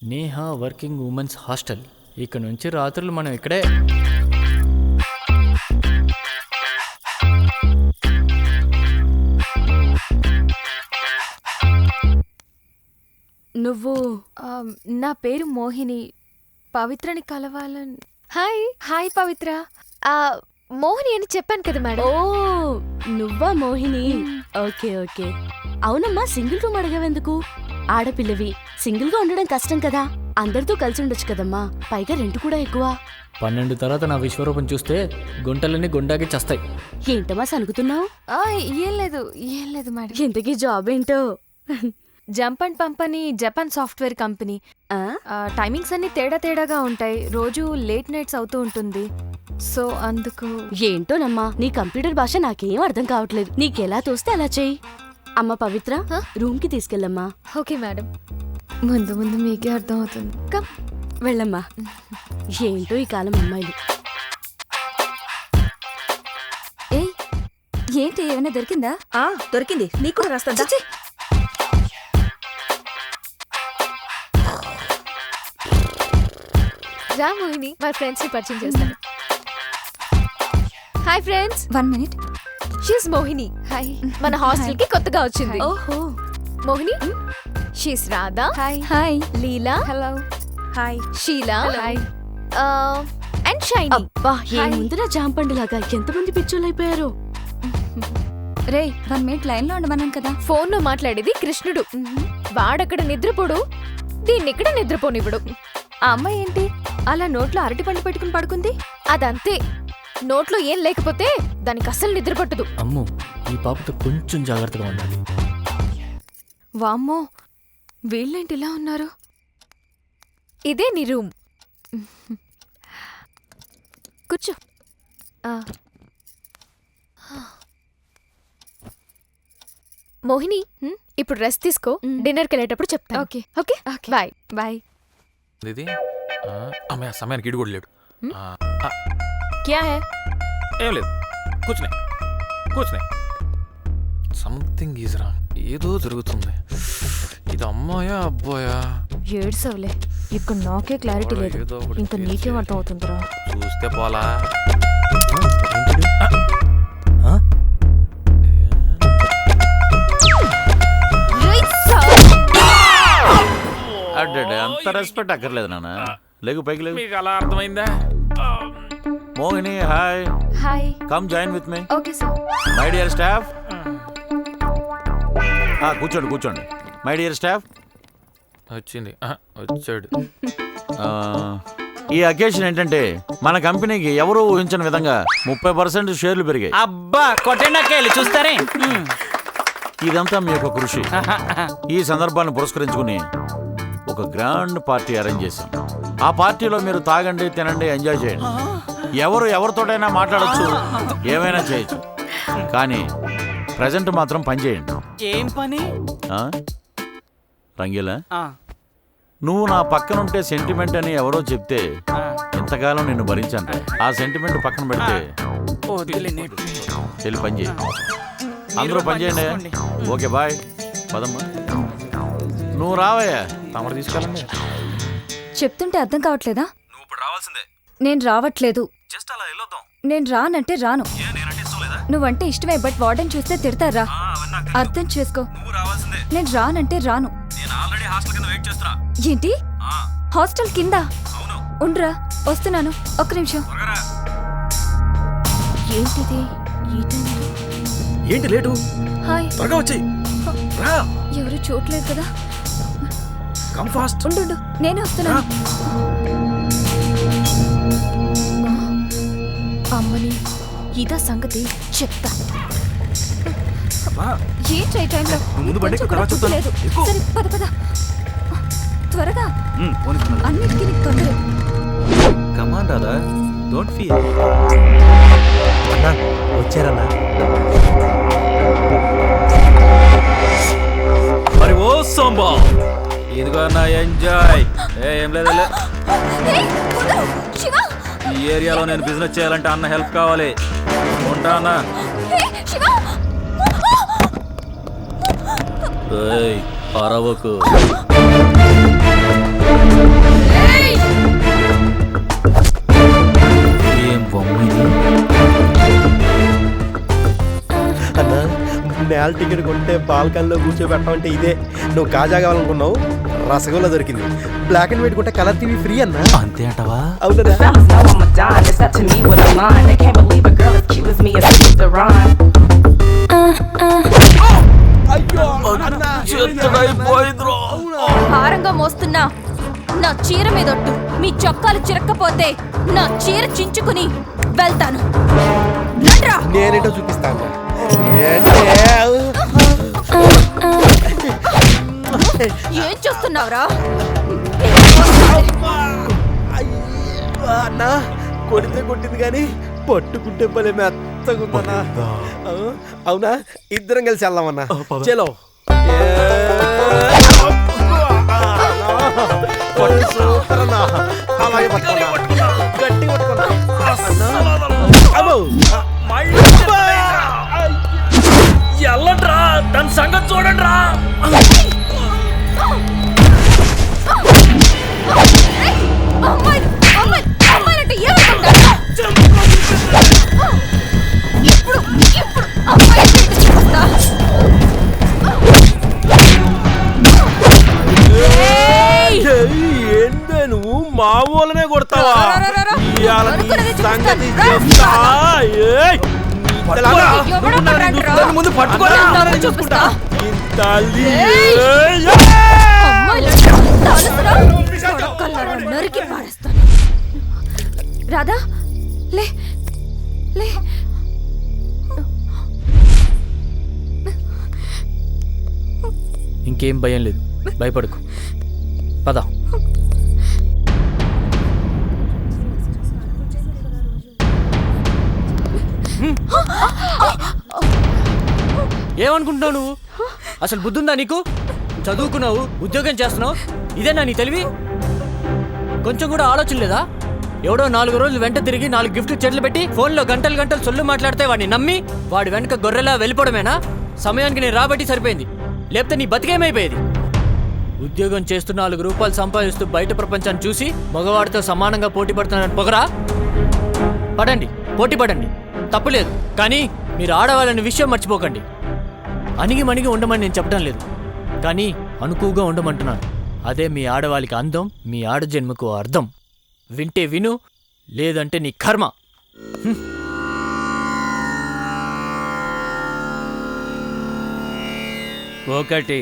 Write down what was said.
Neha working women's hostel. ఇక్కడ నుంచి రాత్రులు మనం ఇక్కడే. నువ్వు నా పేరు మోహిని. పవిత్రని కలవాలని. హాయ్ హాయ్ పవిత్ర. మోహిని అని చెప్పాను కదా మేడం. ఓ నువ్వా మోహిని? Okay okay. అవునమ్మా, సింగిల్ రూమ్ అడగవెందుకు? ఆడపిల్లవి సింగిల్ గా ఉండడం కష్టం కదా, అందరితో కలిసి ఉండొచ్చు కదమ్మా. పైగా రెంట్ కూడా ఎక్కువ. 12 తర్వాత నా విశ్వరూపం చూస్తే గుంటలన్నీ గుండాకి చస్తాయి. ఏంటమ్మా సనుకుతున్నావు? ఏం లేదు మేడం. ఇంతకీ జాబ్ ఏంటో? జంప్ అండ్ పంప్ అని జపాన్ సాఫ్ట్వేర్ కంపెనీ. టైమింగ్స్ అన్ని తేడాగా ఉంటాయి. రోజు లేట్ నైట్స్ అవుతూ ఉంటుంది. సో అందుకు. ఏంటోనమ్మా, నీ కంప్యూటర్ భాష నాకేం అర్థం కావట్లేదు. నీకెలా తోస్తే అలా చెయ్యి. అమ్మ పవిత్ర, రూమ్ కి తీసుకెళ్ళమ్మా. Okay madam. ముందు మీకే అర్థం అవుతుంది. కమ్ వెళ్ళమ్మా. ఏంటో ఈ కాలం అమ్మాయిలు. ఏంటి, ఏమైనా దొరికిందా? దొరికింది, నీకు కూడా రాస్తాను. రా మోహిని, మా ఫ్రెండ్స్ ని పరిచయం చేస్తాను. Hi friends. 1 minute. She's Mohini. Hi. మన హాస్టల్ కి కొత్తగా వచ్చింది. ఓహో. Mohini. She's Radha. Hi. Leela. Hello. Hi. Sheela. Hi. And shiny. అబ్బా, ఏముందిరా జాంపండులాగా ఎంతమంది పిచ్చోళ్ళైపోయారు. రే 1 minute లైన్ లో ఉండమన్నాను కదా. ఫోన్ లో మాట్లాడేది కృష్ణుడు. వాడక్కడ నిద్రపోడు, దీన్ని ఇక్కడ నిద్రపోనివ్వడు. ఆ అమ్మాయి ఏంటి అలా నోట్లో అరటి పండు పెట్టుకుని పడుకుంది? అదంతే. నోట్లో ఏం లేకపోతే దానికి అస్సలు నిద్ర పట్టదు. అమ్మో, ఈ పాపతో కొంచెం జాగ్రత్తగా ఉండాలి. వామ్మో, వీళ్ళేంటి ఇలా ఉన్నారు? ఇదే నీ రూమ్. కూర్చో. మోహిని, ఇప్పుడు రెస్ట్ తీసుకో. డిన్నర్కి వెళ్ళేటప్పుడు చెప్తా. Okay okay bye. బాయ్. దీది అమ్మాయి సమయానికి ఇడు కూడా లేడు. క్యా హై? ఏం లేదు, కూర్చునే. Something is wrong. ఏదో జరుగుతుంది. ఇది అమ్మాయా అబ్బాయా? ఏడ్సవలే, ఇక్కడ నాకే క్లారిటీ లేదు. ఏదో ఒకటి ఇంకా నీకేం అర్థం అవుతుందిరా? చూస్తే పోలా. అంత రెస్పెక్ట్ అక్కర్లేదు నాన్న. లేకు పైకి లేకు. మీకు అలా అర్థమైందా? Mohini hi. Hi. Come join with me. Okay sir. My dear staff. కూర్చోండి. My dear staff. వచ్చాడు. ఈ అకేషన్ ఏంటంటే మన కంపెనీకి ఎవరూ ఊహించని విధంగా 30% షేర్లు పెరిగాయి. అబ్బా కొట్టండి చూస్తారే. ఇదంతా మీ యొక్క కృషి. ఈ సందర్భాన్ని పురస్కరించుకుని ఒక గ్రాండ్ పార్టీ అరేంజ్ చేశాం. ఆ పార్టీలో మీరు తాగండి, తినండి, ఎంజాయ్ చేయండి. ఎవరితోటైనా మాట్లాడచ్చు, ఏమైనా చేయొచ్చు. కానీ ప్రజెంట్ మాత్రం పని చేయండి. ఏం పని? రంగీలా, నువ్వు నా పక్కనుంటే సెంటిమెంట్ అని ఎవరో చెప్తే ఎంతకాలం నిన్ను భరించాను. ఆ సెంటిమెంట్ పక్కన పెడితే చెల్లి పని చేయి. అందరూ పని చేయండి. Okay bye. పదమ్మా, నువ్వు రావయ్యా. తమరు తీసుకెళ్ళండి. చెప్తుంటే అర్థం కావట్లేదా? నువ్వు ఇప్పుడు రావాల్సిందే. నేను రావట్లేదు. జస్ట్ అలా వెళ్ళొద్దాం. నేను రానంటే రాను. నేనంటే ఇష్టం లేదా? నువ్వంటే ఇష్టమే, బట్ వార్డెన్ చూస్తే తిడతారా? అర్థం చేసుకో. నువ్వు రావాల్సిందే. నేను రానంటే రాను. నేను ఆల్రెడీ హాస్టల్ కింద వెయిట్ చేస్తున్నా. ఏంటి, హాస్టల్ కింద? అవును. ఉండ్రా, వస్తున్నాను. ఒక్క నిమిషం. ఏంటిది? ఏంటి లేటు? హాయ్. త్వరగా వచ్చేయ్. రా. ఎవరు చూడలేదు కదా. Come fast. ఉండు, నేనే వస్తున్నాను. అమ్మని, ఇదా సంగతి. చెప్తా. ఏంటి టైంలో? ముందు బండి ఎక్కు, తర్వాత చెప్తాను. లేదు. ఎక్కు. సరే పద. త్వరగా. అన్నిటికీ నీకు తొందరే. కమాన్ రాదా, డోంట్ ఫీల్. వచ్చారన్నా. మరి ఓ సాంబా, ఇదిగో నా ఎంజాయ్. ఏం లేదు. ఈ ఏరియాలో నేను బిజినెస్ చేయాలంటే అన్న హెల్ప్ కావాలి. ఉంటానా? అరవకు. హాల్ టికెట్ కొంటే బాల్కనీలో కూర్చోబెట్టమంటే ఇదే. నువ్వు కాజా కావాలనుకున్నావు, రసగుల్లా దొరికింది. బ్లాక్ అండ్ వైట్ కొంటే కలర్ టీవీ ఫ్రీ అన్నా. అంతే అంటవా? అవునరా? భారంగా మోస్తున్నా నా చీర మీదొట్టు. మీ చొక్కాలు చిరక్కపోతే నా చీర చించుకుని వెళ్తాను. రండ్రా. నేనేంటో చూపిస్తాను. ఏం చూస్తున్నావురా? అన్నా కొడితే కొట్టింది కానీ పట్టుకుంటే భలే మెత్తగుందన్నా. అవునా, ఇద్దరం కలిసి వెళ్దామన్నా. చలో. సూపర్ అన్నా. అలాగే పట్టుకున్నా, గట్టిగా పట్టుకున్నా. అమ్మో. ఎల్లండ్రా, దాని సంగతి చూడండి రా. అమ్మాయిలంటే ఏమనుకుంటారు? ఇప్పుడు అమ్మాయి చూస్తా. ఏంటే నువ్వు మామూలునే కొడతావా? ఇవాళ నీ సంగతి చెప్తా. ఏయ్! ముందు పట్టుకోవాలి చూపిస్తా. తల్లి. నరికి పారేస్తాను. రాధా లే లే. ఇంకేం భయం లేదు, భయపడకు. పద. ఏమనుకుంటున్నావు నువ్వు? అసలు బుద్ధుందా నీకు? చదువుకున్నావు, ఉద్యోగం చేస్తున్నావు, ఇదేనా నీ తెలివి? కొంచెం కూడా ఆలోచన లేదా? ఎవడో 4 రోజులు వెంట తిరిగి 4 గిఫ్ట్ చెట్లు పెట్టి ఫోన్లో గంటలు గంటలు సొల్లు మాట్లాడితే వాడిని నమ్మి వాడి వెనక గొర్రెలా వెళ్ళిపోవడమేనా? సమయానికి నేను రాబట్టి సరిపోయింది, లేకపోతే నీ బతికేమైపోయేది. ఉద్యోగం చేస్తూ 4 రూపాయలు సంపాదిస్తూ బయట ప్రపంచాన్ని చూసి మగవాడితో సమానంగా పోటీ పడుతున్నానని పొగరా? పడండి, పోటీ పడండి, తప్పులేదు. కానీ మీరు ఆడవాళ్ళని విషయం మర్చిపోకండి. అణిగి మణిగి ఉండమని నేను చెప్పడం లేదు, కానీ అనుకువగా ఉండమంటున్నాను. అదే మీ ఆడవాళ్ళకి అందం, మీ ఆడజన్మకు అర్థం. వింటే విను, లేదంటే నీ కర్మ. ఒకటి